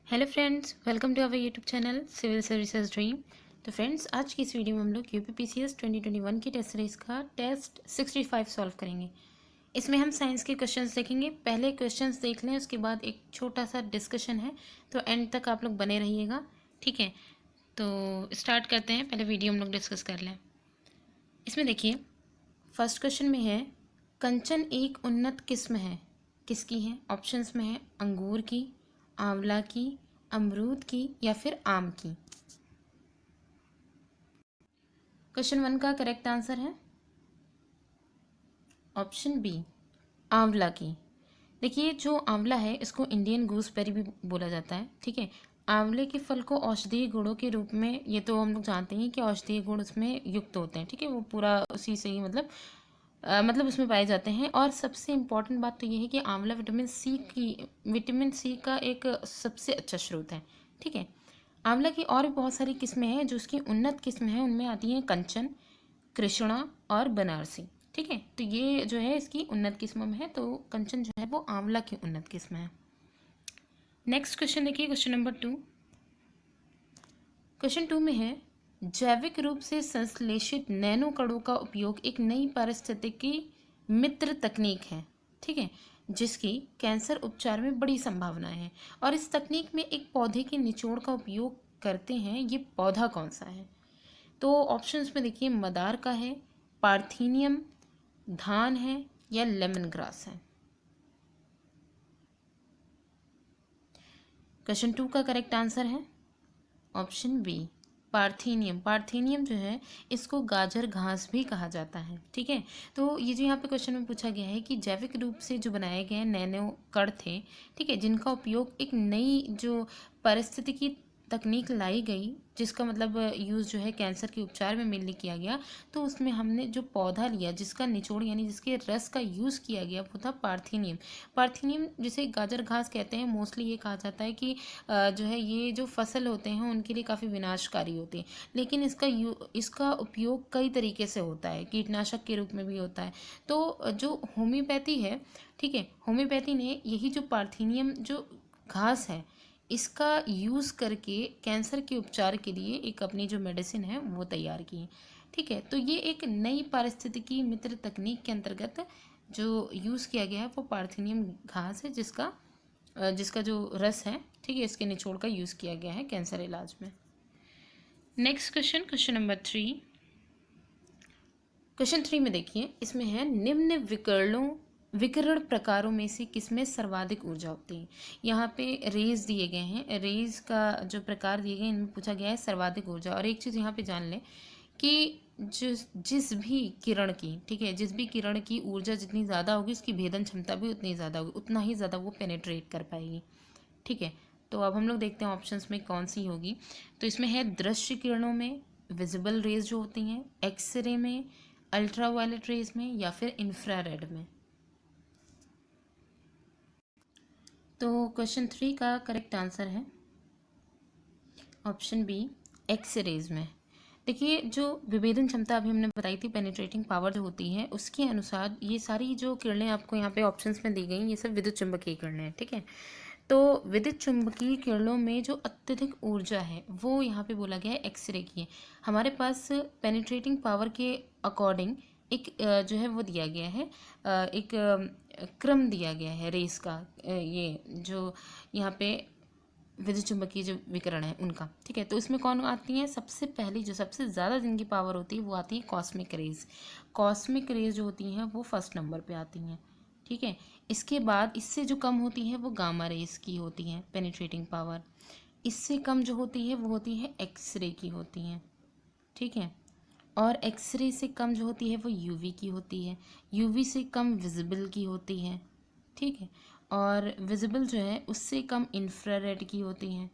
Hello friends, welcome to our YouTube channel civil services dream. तो friends, आज की इस वीडियो में हम लोग यूपीपीसीएस 2021 की टेस्ट सीरीज़ का टेस्ट 65 सॉल्व करेंगे। इसमें हम साइंस के क्वेश्चंस देखेंगे। पहले क्वेश्चंस देख लें, उसके बाद एक छोटा सा डिस्कशन है, तो एंड तक आप लोग बने रहिएगा। ठीक है, तो स्टार्ट करते हैं। पहले वीडियो हम लोग डिस्कस कर लें। इसमें देखिए, फर्स्ट क्वेश्चन में है, कंचन एक उन्नत किस्म है, किसकी है? ऑप्शंस में है अंगूर की, आंवला की, अमरूद की या फिर आम की। क्वेश्चन 1 का करेक्ट आंसर है ऑप्शन बी, आंवला की। देखिए, जो आंवला है इसको इंडियन गूसबेरी भी बोला जाता है। ठीक है, आंवले के फल को औषधीय गुणों के रूप में, ये तो हम लोग जानते हैं कि औषधीय गुण उसमें युक्त होते हैं। ठीक है, वो पूरा उसी से ही मतलब उसमें पाए जाते हैं। और सबसे इम्पॉर्टेंट बात तो ये है कि आंवला विटामिन सी का एक सबसे अच्छा स्रोत है। ठीक है, आंवला की और भी बहुत सारी किस्में हैं। जो उसकी उन्नत किस्म है उनमें आती हैं कंचन, कृष्णा और बनारसी। ठीक है, तो ये जो है इसकी उन्नत किस्म में है, तो कंचन जो है वो आंवला की उन्नत किस्म है। नेक्स्ट क्वेश्चन देखिए, क्वेश्चन नंबर 2। क्वेश्चन 2 में है, जैविक रूप से संश्लेषित नैनो कणों का उपयोग एक नई पारिस्थितिकी मित्र तकनीक है। ठीक है, जिसकी कैंसर उपचार में बड़ी संभावनाएं हैं। और इस तकनीक में एक पौधे के निचोड़ का उपयोग करते हैं। ये पौधा कौन सा है? तो ऑप्शंस में देखिए, मदार का है, पार्थीनियम, धान है या लेमन ग्रास है। क्वेश्चन 2 का करेक्ट आंसर है ऑप्शन बी, पार्थेनियम। पार्थेनियम जो है इसको गाजर घास भी कहा जाता है। ठीक है, तो ये जो यहाँ पे क्वेश्चन में पूछा गया है कि जैविक रूप से जो बनाए गए नैनो कण थे, ठीक है, जिनका उपयोग एक नई जो पारिस्थितिकी तकनीक लाई गई, जिसका मतलब यूज़ जो है कैंसर के उपचार में मेनली किया गया, तो उसमें हमने जो पौधा लिया जिसका निचोड़ यानी जिसके रस का यूज़ किया गया वो था पार्थेनियम। पार्थेनियम जिसे गाजर घास कहते हैं, मोस्टली ये कहा जाता है कि जो है ये जो फसल होते हैं उनके लिए काफ़ी विनाशकारी होते हैं। लेकिन इसका उपयोग कई तरीके से होता है, कीटनाशक के रूप में भी होता है। तो जो होम्योपैथी है, ठीक है, होम्योपैथी ने यही जो पार्थेनियम जो घास है इसका यूज़ करके कैंसर के उपचार के लिए एक अपनी जो मेडिसिन है वो तैयार की है। ठीक है, तो ये एक नई पारिस्थितिकी मित्र तकनीक के अंतर्गत जो यूज़ किया गया है वो पार्थेनियम घास है, जिसका जो रस है, ठीक है, इसके निचोड़ का यूज़ किया गया है कैंसर इलाज में। Next question, question number 3। Question 3 में देखिए, इसमें है, निम्न विकिरण प्रकारों में से किसमें सर्वाधिक ऊर्जा होती है? यहाँ पे रेज दिए गए हैं, रेज का जो प्रकार दिए गए इनमें पूछा गया है सर्वाधिक ऊर्जा। और एक चीज़ यहाँ पे जान लें कि जिस भी किरण की, ठीक है, जिस भी किरण की ऊर्जा जितनी ज़्यादा होगी उसकी भेदन क्षमता भी उतनी ज़्यादा होगी, उतना ही ज़्यादा वो पेनेट्रेट कर पाएगी। ठीक है, तो अब हम लोग देखते हैं ऑप्शंस में कौन सी होगी। तो इसमें है दृश्य किरणों में, विजिबल रेज जो होती हैं, एक्सरे में, अल्ट्रावायलेट रेज में या फिर इंफ्रारेड में। तो क्वेश्चन 3 का करेक्ट आंसर है ऑप्शन बी, एक्सरेज में। देखिए, जो विभेदन क्षमता अभी हमने बताई थी, पेनिट्रेटिंग पावर जो होती है, उसके अनुसार ये सारी जो किरणें आपको यहाँ पे ऑप्शंस में दी गई ये सब विद्युत चुंबकीय किरणें हैं। ठीक है, तो विद्युत चुंबकीय किरणों में जो अत्यधिक ऊर्जा है वो यहाँ पे बोला गया है एक्सरे की है। हमारे पास पेनिट्रेटिंग पावर के अकॉर्डिंग एक जो है वो दिया गया है, एक क्रम दिया गया है रेस का, ये जो यहाँ पे विद्युत चुंबकीय जो विकिरण है उनका। ठीक है, तो इसमें कौन आती हैं? सबसे पहली जो सबसे ज़्यादा जिनकी पावर होती है वो आती है कॉस्मिक रेज। कॉस्मिक रेज जो होती हैं वो फर्स्ट नंबर पे आती हैं। ठीक है, इसके बाद इससे जो कम होती है वो गामा रेज की होती हैं पेनिट्रेटिंग पावर। इससे कम जो होती है वो होती है एक्सरे की होती हैं। ठीक है, और एक्सरे से कम जो होती है वो यूवी की होती है। यूवी से कम विजिबल की होती है। ठीक है, और विजिबल जो है उससे कम इंफ्रारेड की होती हैं,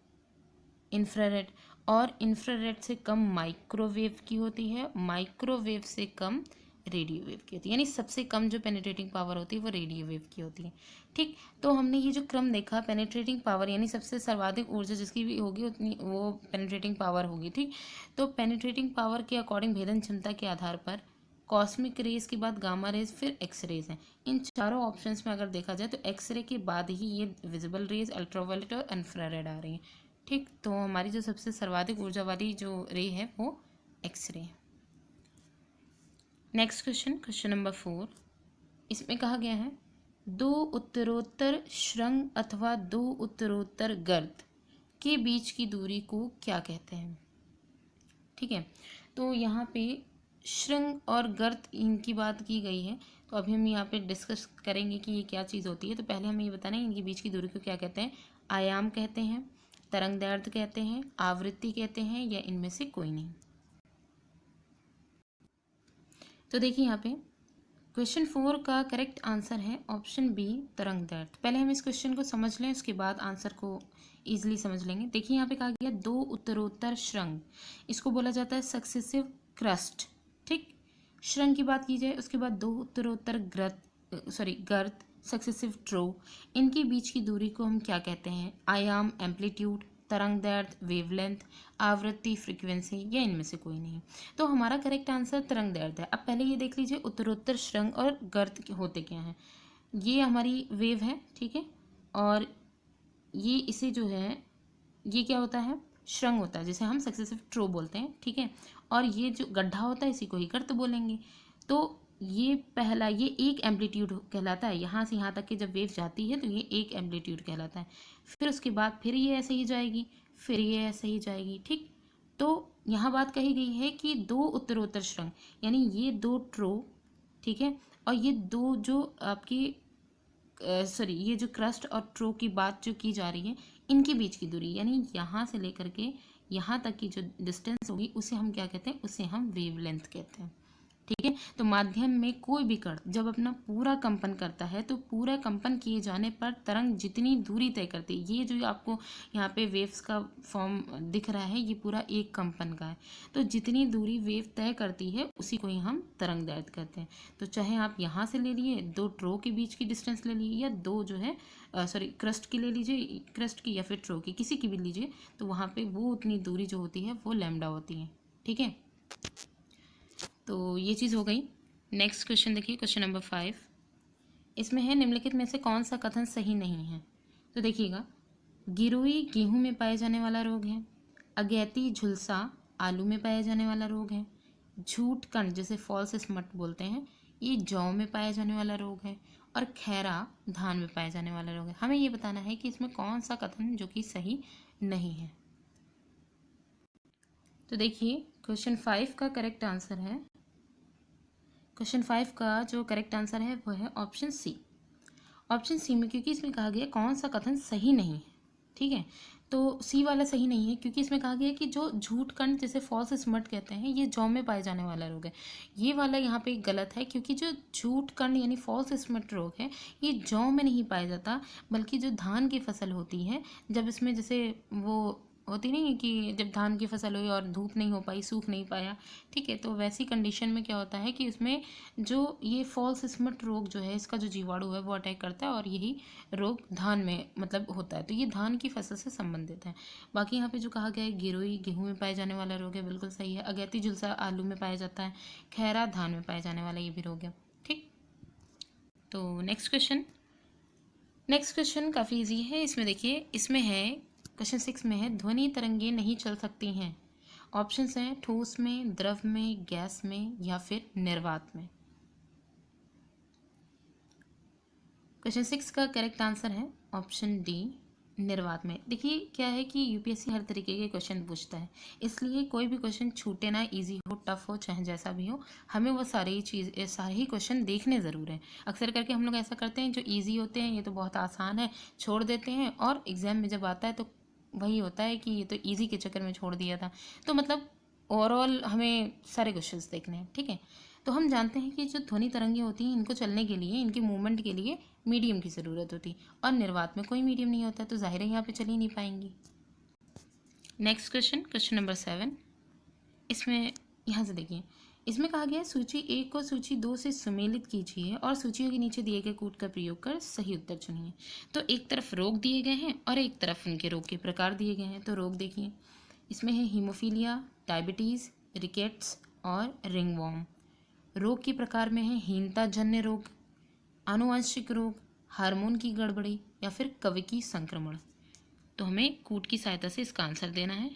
इंफ्रारेड। और इंफ्रारेड से कम माइक्रोवेव की होती है, माइक्रोवेव से कम रेडियो वेव की होती है। यानी सबसे कम जो पेनिट्रेटिंग पावर होती है वो रेडियो वेव की होती है। ठीक, तो हमने ये जो क्रम देखा, पेनिट्रेटिंग पावर यानी सबसे सर्वाधिक ऊर्जा जिसकी भी होगी उतनी वो पेनिट्रेटिंग पावर होगी। ठीक, तो पेनिट्रेटिंग पावर के अकॉर्डिंग भेदन क्षमता के आधार पर कॉस्मिक रेज के बाद गामा रेज, फिर एक्स रेज हैं। इन चारों ऑप्शंस में अगर देखा जाए तो एक्सरे के बाद ही ये विजिबल रेज, अल्ट्रावायलेट और इंफ्रारेड आ रही हैं। ठीक, तो हमारी जो सबसे सर्वाधिक ऊर्जा वाली जो रे है वो X ray. Next question, question number 4। इसमें कहा गया है दो उत्तरोत्तर श्रृंग अथवा दो उत्तरोत्तर गर्त के बीच की दूरी को क्या कहते हैं। ठीक है, तो यहाँ पे श्रृंग और गर्त इनकी बात की गई है, तो अभी हम यहाँ पे डिस्कस करेंगे कि ये क्या चीज़ होती है। तो पहले हमें ये बताना है इनके बीच की दूरी को क्या कहते हैं। आयाम कहते हैं, तरंगदैर्ध्य कहते हैं, आवृत्ति कहते हैं, या इनमें से कोई नहीं। तो देखिए यहाँ पे क्वेश्चन 4 का करेक्ट आंसर है ऑप्शन बी, तरंगदैर्ध्य। पहले हम इस क्वेश्चन को समझ लें, उसके बाद आंसर को ईजिली समझ लेंगे। देखिए यहाँ पे कहा गया दो उत्तरोत्तर श्रृंग, इसको बोला जाता है सक्सेसिव क्रस्ट। ठीक, श्रृंग की बात की जाए, उसके बाद दो उत्तरोत्तर गर्त, सक्सेसिव ट्रो, इनके बीच की दूरी को हम क्या कहते हैं। आयाम एम्पलीट्यूड, तरंगदैर्ध्य वेवलेंथ, आवृत्ति फ्रीक्वेंसी, या इनमें से कोई नहीं। तो हमारा करेक्ट आंसर तरंगदैर्ध्य है। अब पहले ये देख लीजिए उत्तरोत्तर श्रृंग और गर्त होते क्या हैं। ये हमारी वेव है, ठीक है, और ये इसे जो है ये क्या होता है, श्रृंग होता है, जिसे हम सक्सेसिव ट्रो बोलते हैं। ठीक है, और ये जो गड्ढा होता है इसी को ही गर्त बोलेंगे। तो ये पहला, ये एक एम्पलीट्यूड कहलाता है। यहाँ से यहाँ तक की जब वेव जाती है तो ये एक एम्पलीट्यूड कहलाता है। फिर उसके बाद फिर ये ऐसे ही जाएगी, फिर ये ऐसे ही जाएगी। ठीक, तो यहाँ बात कही गई है कि दो उत्तरोत्तर श्रृंग, यानी ये दो ट्रो, ठीक है, और ये दो जो आपकी ये जो क्रस्ट और ट्रो की बात जो की जा रही है, इनके बीच की दूरी, यानी यहाँ से लेकर के यहाँ तक की जो डिस्टेंस होगी उसे हम क्या कहते हैं, उसे हम वेवलेंथ कहते हैं। ठीक है, तो माध्यम में कोई भी कण जब अपना पूरा कंपन करता है तो पूरा कंपन किए जाने पर तरंग जितनी दूरी तय करती है, ये जो आपको यहाँ पे वेव्स का फॉर्म दिख रहा है, ये पूरा एक कंपन का है। तो जितनी दूरी वेव तय करती है उसी को ही हम तरंगदैर्ध्य कहते हैं। तो चाहे आप यहाँ से ले लिए, दो ट्रो के बीच की डिस्टेंस ले लिए, या दो जो है क्रस्ट की ले लीजिए, क्रस्ट की या फिर ट्रो की, किसी की भी लीजिए, तो वहाँ पे वो उतनी दूरी जो होती है वो लैम्डा होती है। ठीक है, तो ये चीज़ हो गई। नेक्स्ट क्वेश्चन देखिए, क्वेश्चन नंबर 5। इसमें है निम्नलिखित में से कौन सा कथन सही नहीं है। तो देखिएगा, गिरोई गेहूं में पाए जाने वाला रोग है, अगैती झुलसा आलू में पाया जाने वाला रोग है, झूठ कण जिसे फॉल्स स्मट बोलते हैं ये जौ में पाया जाने वाला रोग है, और खैरा धान में पाया जाने वाला रोग है। हमें ये बताना है कि इसमें कौन सा कथन जो कि सही नहीं है। तो देखिए क्वेश्चन 5 का करेक्ट आंसर है, क्वेश्चन 5 का जो करेक्ट आंसर है वो है ऑप्शन सी। ऑप्शन सी में, क्योंकि इसमें कहा गया कौन सा कथन सही नहीं है। ठीक है, तो सी वाला सही नहीं है, क्योंकि इसमें कहा गया है कि जो झूठ कण जिसे फॉल्स स्मट कहते हैं ये जौ में पाए जाने वाला रोग है। ये वाला यहाँ पे गलत है, क्योंकि जो झूठ कण यानी फॉल्स स्मट रोग है ये जौ में नहीं पाया जाता, बल्कि जो धान की फसल होती है, जब इसमें जैसे वो होती नहीं है कि जब धान की फसल हुई और धूप नहीं हो पाई, सूख नहीं पाया, ठीक है, तो वैसी कंडीशन में क्या होता है कि उसमें जो ये फॉल्स स्मट रोग जो है, इसका जो जीवाणु है वो अटैक करता है, और यही रोग धान में मतलब होता है। तो ये धान की फसल से संबंधित है। बाकी यहाँ पे जो कहा गया है गिरोई गेहूं में पाए जाने वाला रोग है, बिल्कुल सही है। अगैती झुलसा आलू में पाया जाता है, खैरा धान में पाया जाने वाला ये भी रोग है। ठीक, तो नेक्स्ट क्वेश्चन काफ़ी ईजी है। इसमें देखिए, इसमें है क्वेश्चन 6 में है ध्वनि तरंगे नहीं चल सकती हैं। ऑप्शंस हैं ठोस में, द्रव में, गैस में, या फिर निर्वात में। क्वेश्चन 6 का करेक्ट आंसर है ऑप्शन डी, निर्वात में। देखिए क्या है कि यूपीएससी हर तरीके के क्वेश्चन पूछता है, इसलिए कोई भी क्वेश्चन छूटे ना, इजी हो टफ हो चाहे जैसा भी हो, हमें वो सारे ही क्वेश्चन देखने ज़रूर हैं। अक्सर करके हम लोग ऐसा करते हैं, जो इजी होते हैं ये तो बहुत आसान है छोड़ देते हैं, और एग्ज़ाम में जब आता है तो वही होता है कि ये तो इजी के चक्कर में छोड़ दिया था। तो मतलब ओवरऑल हमें सारे क्वेश्चंस देखने हैं। ठीक है, तो हम जानते हैं कि जो ध्वनि तरंगे होती हैं इनको चलने के लिए, इनके मूवमेंट के लिए मीडियम की ज़रूरत होती है, और निर्वात में कोई मीडियम नहीं होता, तो जाहिर है यहाँ पे चल ही नहीं पाएंगी। Next question number 7। इसमें यहाँ से देखिए, इसमें कहा गया है सूची 1 को सूची 2 से सुमेलित कीजिए और सूचियों के नीचे दिए गए कूट का प्रयोग कर सही उत्तर चुनिए। तो एक तरफ रोग दिए गए हैं और एक तरफ उनके रोग के प्रकार दिए गए हैं। तो रोग देखिए, इसमें है हीमोफीलिया, डायबिटीज़, रिकेट्स और रिंगवॉर्म। रोग के प्रकार में है हीनता जन्य रोग, आनुवंशिक रोग, हार्मोन की गड़बड़ी या फिर कविकी संक्रमण। तो हमें कूट की सहायता से इसका आंसर देना है।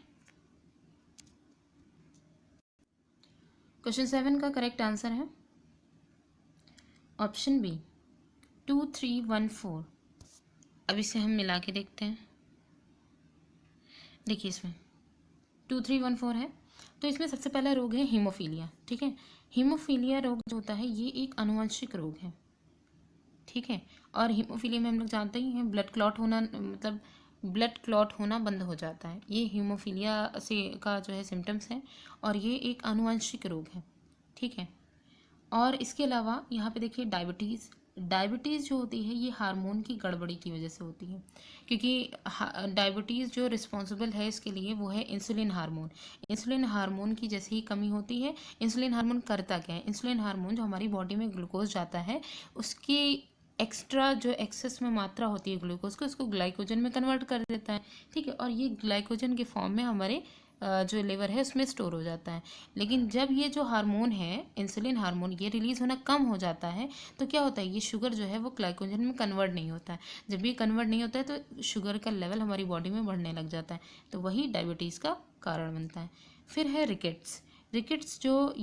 क्वेश्चन 7 का करेक्ट आंसर है ऑप्शन बी 2314। अब इसे हम मिला के देखते हैं। देखिए इसमें 2314 है, तो इसमें सबसे पहला रोग है हीमोफीलिया। ठीक है, हीमोफीलिया रोग जो होता है ये एक आनुवंशिक रोग है। ठीक है, और हीमोफीलिया में हम लोग जानते ही हैं ब्लड क्लॉट होना, मतलब ब्लड क्लॉट होना बंद हो जाता है। ये हीमोफीलिया से का जो है सिम्टम्स है, और ये एक आनुवंशिक रोग है। ठीक है, और इसके अलावा यहाँ पे देखिए डायबिटीज़। डायबिटीज़ जो होती है ये हार्मोन की गड़बड़ी की वजह से होती है, क्योंकि डायबिटीज़ जो रिस्पॉन्सिबल है इसके लिए वो है इंसुलिन हार्मोन। इंसुलिन हार्मोन की जैसे ही कमी होती है, इंसुलिन हार्मोन करता क्या है, इंसुलिन हार्मोन जो हमारी बॉडी में ग्लूकोज जाता है उसकी एक्स्ट्रा जो एक्सेस में मात्रा होती है ग्लूकोज को, उसको ग्लाइकोजन में कन्वर्ट कर देता है। ठीक है, और ये ग्लाइकोजन के फॉर्म में हमारे जो लिवर है उसमें स्टोर हो जाता है। लेकिन जब ये जो हार्मोन है इंसुलिन हार्मोन ये रिलीज़ होना कम हो जाता है, तो क्या होता है ये शुगर जो है वो ग्लाइकोजन में कन्वर्ट नहीं होता है। जब ये कन्वर्ट नहीं होता है तो शुगर का लेवल हमारी बॉडी में बढ़ने लग जाता है, तो वही डायबिटीज़ का कारण बनता है। फिर है रिकेट्स। रिकेट्स जो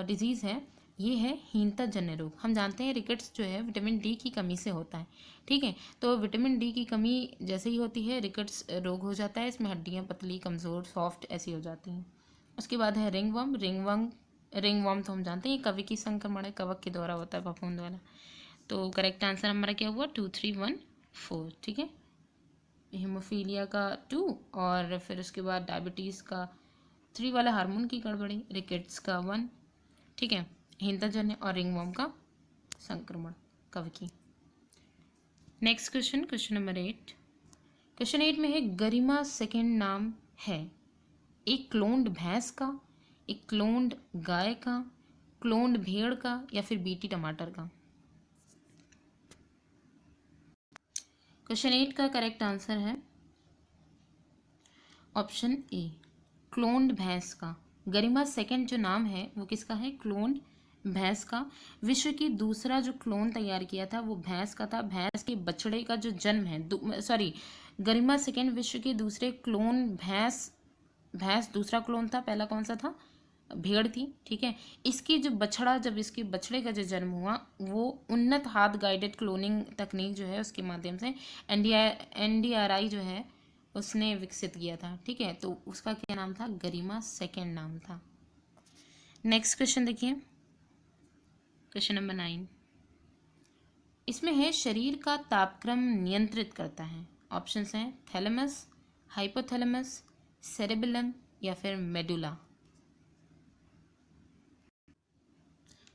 डिजीज़ है ये है हीनता जन्य रोग। हम जानते हैं रिकेट्स जो है विटामिन डी की कमी से होता है। ठीक है, तो विटामिन डी की कमी जैसे ही होती है रिकेट्स रोग हो जाता है। इसमें हड्डियाँ पतली कमज़ोर सॉफ्ट ऐसी हो जाती हैं। उसके बाद है रिंगवर्म। रिंगवर्म तो हम जानते हैं कविकी संक्रमण है, कवक के द्वारा होता है, फफूंद वाला। तो करेक्ट आंसर हमारा क्या हुआ 2314। ठीक है, हीमोफीलिया का 2, और फिर उसके बाद डायबिटीज़ का 3 वाला हार्मोन की गड़बड़ी, रिकेट्स का 1। ठीक है, हीनताजन्य और रिंगवर्म का संक्रमण कवकी। Next question, question number 8। Question 8 में है गरिमा सेकेंड नाम है एक क्लोन्ड भैंस का, एक क्लोन्ड गाय का, क्लोन्ड भेड़ का या फिर बीटी टमाटर का। क्वेश्चन 8 का करेक्ट आंसर है ऑप्शन ए क्लोन्ड भैंस का। गरिमा सेकेंड जो नाम है वो किसका है, क्लोन्ड भैंस का। विश्व की दूसरा जो क्लोन तैयार किया था वो भैंस का था। भैंस के बछड़े का जो जन्म है, सॉरी, गरिमा सेकेंड विश्व के दूसरे क्लोन भैंस दूसरा क्लोन था। पहला कौन सा था, भेड़ थी। ठीक है, इसकी जो बछड़ा, जब इसके बछड़े का जो जन्म हुआ वो उन्नत हाथ गाइडेड क्लोनिंग तकनीक जो है उसके माध्यम से NDRI जो है उसने विकसित किया था। ठीक है, तो उसका क्या नाम था, गरिमा सेकेंड नाम था। नेक्स्ट क्वेश्चन देखिए, क्वेश्चन नंबर 9। इसमें है शरीर का तापक्रम नियंत्रित करता है। ऑप्शंस हैं थैलेमस, हाइपोथैलेमस, सेरेबेलम या फिर मेडुला।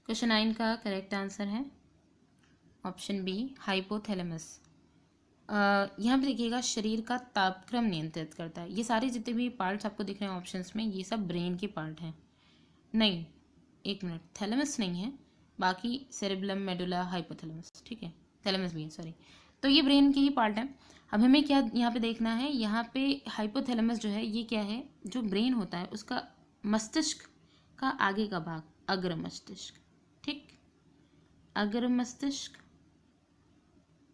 क्वेश्चन 9 का करेक्ट आंसर है ऑप्शन बी हाइपोथैलेमस। यहाँ पे देखिएगा शरीर का तापक्रम नियंत्रित करता है। ये सारे जितने भी पार्ट्स आपको दिख रहे हैं ऑप्शंस में ये सब ब्रेन के पार्ट हैं। नहीं, एक मिनट, थैलेमस नहीं है, बाकी सेरेबेलम, मेडुला, हाइपोथैलेमस। ठीक है, थैलेमस भी है, सॉरी। तो ये ब्रेन के ही पार्ट है। अब हमें क्या यहाँ पे देखना है, यहाँ पे हाइपोथैलेमस जो है ये क्या है, जो ब्रेन होता है उसका मस्तिष्क का आगे का भाग, अग्र मस्तिष्क। ठीक, अग्र मस्तिष्क,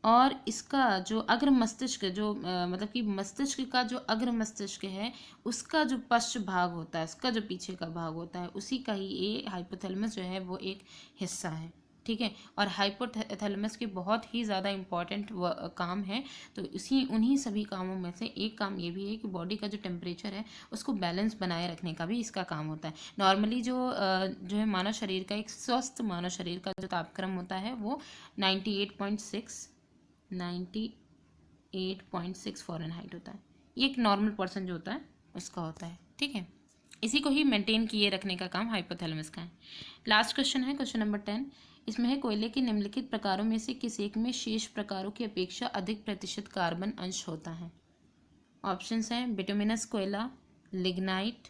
और इसका जो अग्र मस्तिष्क जो मतलब कि मस्तिष्क का जो अग्र मस्तिष्क है उसका जो पश्च भाग होता है, उसका जो पीछे का भाग होता है, उसी का ही ये हाइपोथैलेमस जो है वो एक हिस्सा है। ठीक है, और हाइपोथैलेमस के बहुत ही ज़्यादा इम्पॉर्टेंट काम है। तो उन्हीं सभी कामों में से एक काम ये भी है कि बॉडी का जो टेम्परेचर है उसको बैलेंस बनाए रखने का भी इसका काम होता है। नॉर्मली जो है मानव शरीर का, एक स्वस्थ मानव शरीर का जो तापक्रम होता है वो 98.6 फ़ारेनहाइट होता है। ये एक नॉर्मल पर्सन जो होता है उसका होता है। ठीक है, इसी को ही मेंटेन किए रखने का काम हाइपोथैलेमस का है। लास्ट क्वेश्चन है क्वेश्चन नंबर 10। इसमें है कोयले के निम्नलिखित प्रकारों में से किस एक में शेष प्रकारों की अपेक्षा अधिक प्रतिशत कार्बन अंश होता है। ऑप्शंस हैं बिटुमिनस कोयला, लिग्नाइट,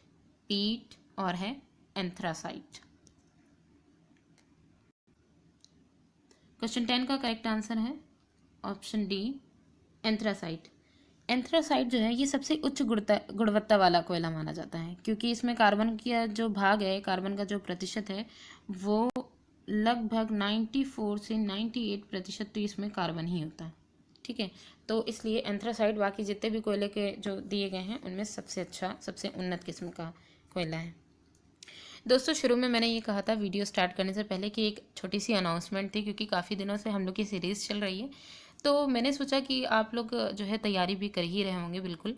पीट और है एंथ्रासाइट। क्वेश्चन 10 का करेक्ट आंसर है ऑप्शन डी एंथ्रासाइट। एंथ्रासाइट जो है ये सबसे उच्च गुणवत्ता वाला कोयला माना जाता है, क्योंकि इसमें कार्बन का जो भाग है, कार्बन का जो प्रतिशत है वो लगभग 94 से 98% तो इसमें कार्बन ही होता है। ठीक है, तो इसलिए एंथ्रासाइट बाकी जितने भी कोयले के जो दिए गए हैं उनमें सबसे अच्छा, सबसे उन्नत किस्म का कोयला है। दोस्तों, शुरू में मैंने ये कहा था वीडियो स्टार्ट करने से पहले कि एक छोटी सी अनाउंसमेंट थी, क्योंकि काफ़ी दिनों से हम लोग की सीरीज़ चल रही है, तो मैंने सोचा कि आप लोग जो है तैयारी भी कर ही रहे होंगे बिल्कुल,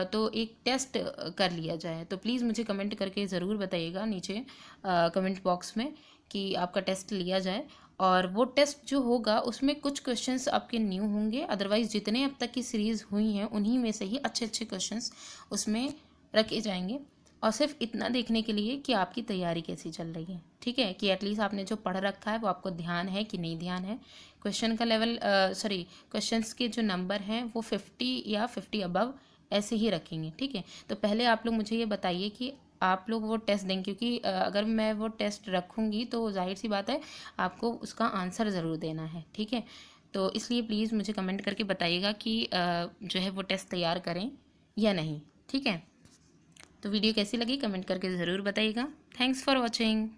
तो एक टेस्ट कर लिया जाए। तो प्लीज़ मुझे कमेंट करके ज़रूर बताइएगा नीचे कमेंट बॉक्स में कि आपका टेस्ट लिया जाए। और वो टेस्ट जो होगा उसमें कुछ क्वेश्चंस आपके न्यू होंगे, अदरवाइज़ जितने अब तक की सीरीज़ हुई हैं उन्हीं में से ही अच्छे अच्छे क्वेश्चंस उसमें रखे जाएंगे, और सिर्फ इतना देखने के लिए कि आपकी तैयारी कैसी चल रही है। ठीक है, कि एटलीस्ट आपने जो पढ़ रखा है वो आपको ध्यान है कि नहीं ध्यान है। क्वेश्चन का लेवल क्वेश्चंस के जो नंबर हैं वो 50 या 50 अबव ऐसे ही रखेंगे। ठीक है, तो पहले आप लोग मुझे ये बताइए कि आप लोग वो टेस्ट देंगे, क्योंकि अगर मैं वो टेस्ट रखूँगी तो जाहिर सी बात है आपको उसका आंसर ज़रूर देना है। ठीक है, तो इसलिए प्लीज़ मुझे कमेंट करके बताइएगा कि जो है वो टेस्ट तैयार करें या नहीं। ठीक है, तो वीडियो कैसी लगी कमेंट करके ज़रूर बताइएगा। Thanks for watching.